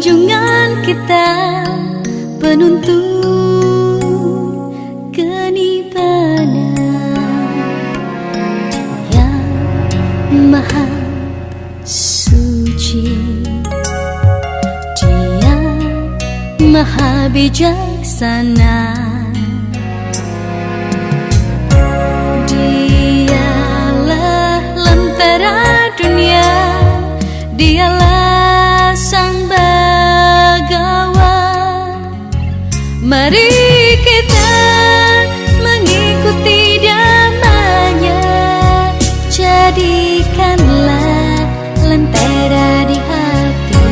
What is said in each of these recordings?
junjungan kita penuntun kenipanan yang maha suci. Dia maha bijaksana. Dialah lentera dunia, dialah sang bagawan. Mari kita mengikuti damanya, jadikanlah lentera di hati.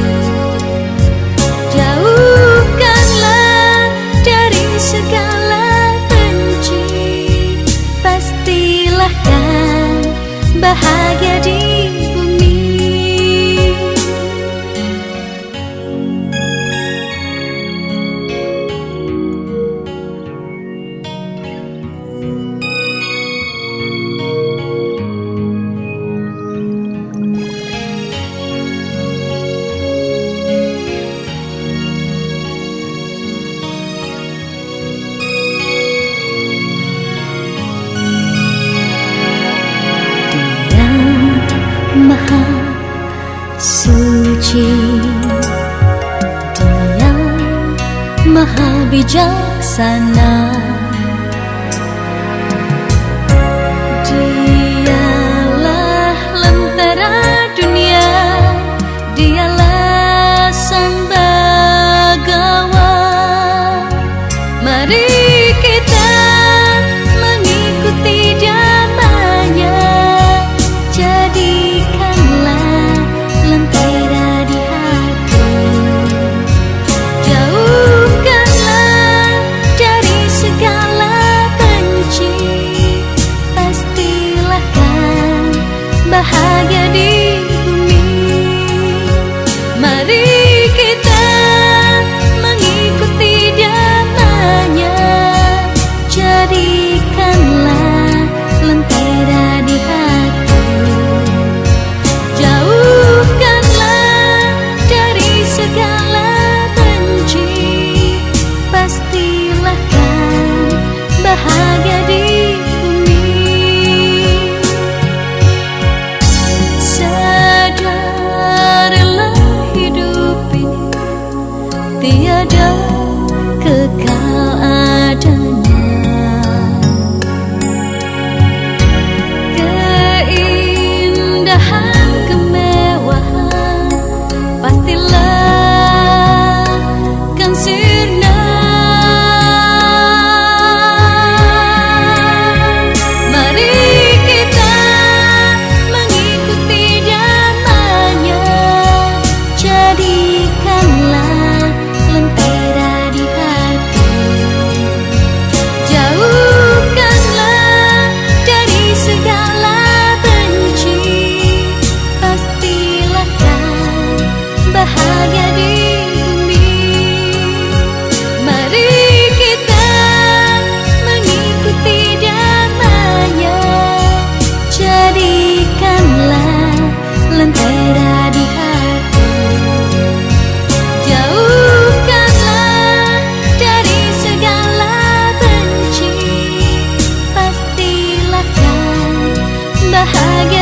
Jauhkanlah dari segala benci, pastilah kan bahagia di bumi. Maha suci, dia maha bijaksana. Dialah lentera dunia, dialah sang bagawan. Mari kita mengikuti damanya, jadikanlah lentera di hati. Jauhkanlah dari segala benci, pastilah kan bahagia di bumi. Mari kita mengikuti damanya, jadikanlah lentera di hati. Jauhkanlah dari segala benci, pastilah kan bahagia di bumi. Sadarilah hidup ini tiada kekal adanya. Keindahan kemewahan pastilah kan sirna. Mari kita mengikuti damanya, jadikanlah lentera di hati. Jauhkanlah dari segala benci, pastilah kan bahagia di bumi. Mari kita mengikuti damanya, jadikanlah lentera di hati. Jauhkanlah dari segala benci, pastilah kan bahagia